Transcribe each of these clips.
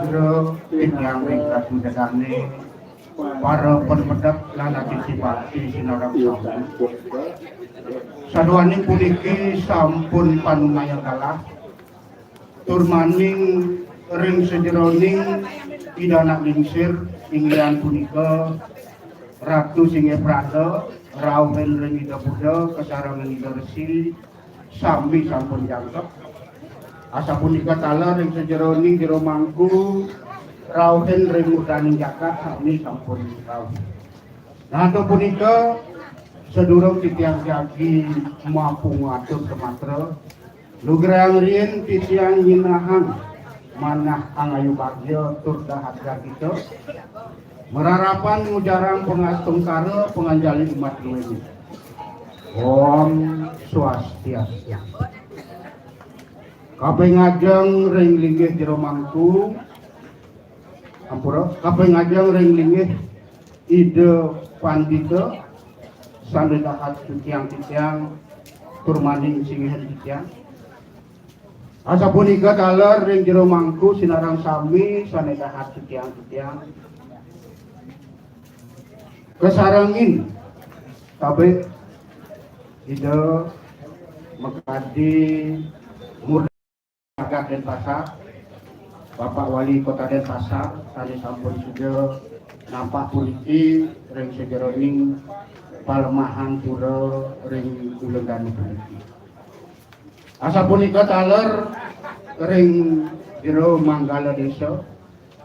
Pura yang ringkas menjadane para pemedak lan antisipasi sinarap sampun. Saduaning puniki sampun panumayan kalah turmaning ring sejeroning pidana lingsir inggian punika Ratu Singe Prada Rauhen ring ida Buddha kesarangan ida Resi sami sampun jangkep asa punika taler ring sejeroning jero mangku Rauhen ring mudaning jagat sami sampun rawuh. Nah atau punika sedurung titiang jagi mampu ngatur Sumatera lugrang rien titiang hinahan manah angayu bagyo tur dahaga kita merarapan ngujarang pengastung karo penganjali umat duweni. Om Swastiastu. Kabeh ngajeng ring linggih jero mangku ampura kabeh ngajeng ring linggih ide pandita sandedahat titiang-titiang turmaning singihan titiang asa punika taler ring jero mangku sinarang sami sandedahat titiang-titiang kesarangin kabeh ide Mekadi Murda Denpasar Bapak Wali Kota Denpasar tadi sampun sudah nampak puniki ring sejeroning palemahan pura ring Kulendani puniki. Asa punika taler ring jero Manggala Desa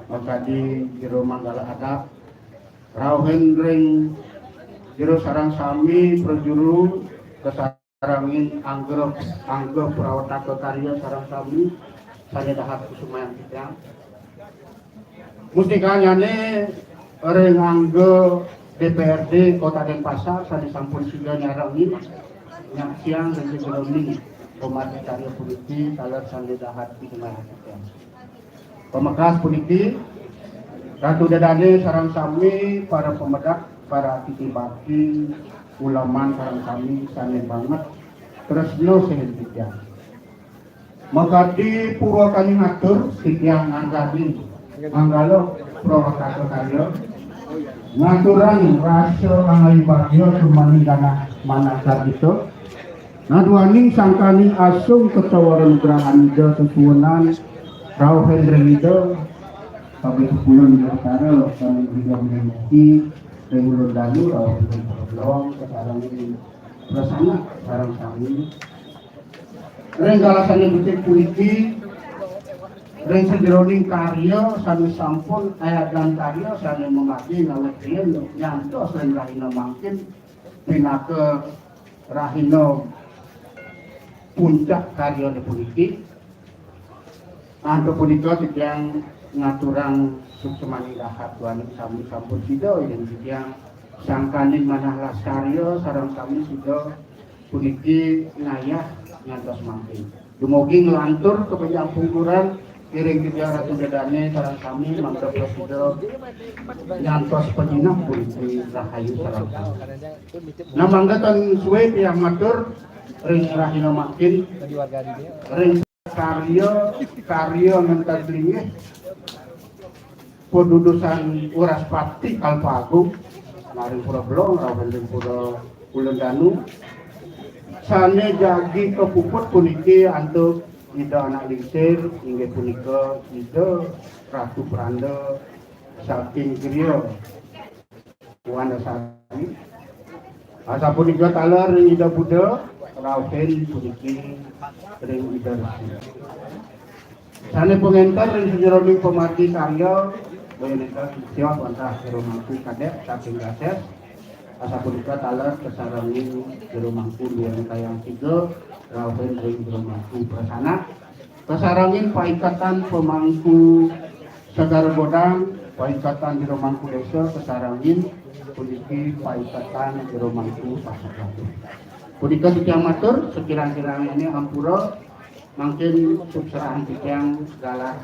maka di jero Manggala Adat Rauhen ring jero sarang sami perjuru kesarangin anggap perawatan karya sarang sami sandedahat kusumayan kita mustikanyane ring anggo DPRD Kota Denpasar sane sampun sudah nyarangi nyak siang dan sejeroning pemarti karya puniki taler sandedahat kusumayan kita pemekas puniki Ratu Dadane sarang sami para pemedak para titi bakti ulaman sarang sami sane banget tresno sehentian maka di Purwakani ngatur titiang anggadin anggalo prowakato karyo ngaturan rasyo angai bagyo sumani dana manasar itu naduaning sangkaning asung ketawaran gerahan ida sesuunan Rauhen ringido kabeh sepuluh di utara kami juga memiliki regular dalu Rauhen ringido sekarang ini prasana sarang sami ring kalasannya butik puniki ring sejeroning karya sami sampun ayat dan karya sami mengabdi ngawet rien nyantos ring rahina mangkin pinake rahina puncak karya di puniki anto punika titiang ngaturang suksemani rahat tuaning sami sampun sido yang titiang sangkaning manah laskarya sarang sami sido puniki ngayah ngantos mangkin dumugi ngelantur ke penjang pungkuran iring tiga Ratu Dadane sarang kami mangga presido ngantos penyinap puniki rahayu sarang kami nah mangga tan suwe yang matur ring rahina makin ring karya ngentas lingih pedudusan uras pati kalpagung maring pura belong Rauhen ring pura Kulendanu sane jagi kepuput puniki antuk ida anak lingsir hingga punika ida Ratu Pranda saking kriya Wanda Sari asa punika taler ring ida Buddha Rauhen puniki ring ida Resi sane pengenter ring sejeroning pemarti karya bayoneta siap wantah jero mangku kadek saking gases asa punika taler kesarangin jero mangku duweni kayang tiga Rauhen ring jero mangku prasana kesarangin paikatan pemangku Segara Godang paikatan jero mangku desa kesarangin puniki paikatan jero mangku Pasakatu punika titiang matur sekirang-kirang ini ampura mangkin subserahan titiang segala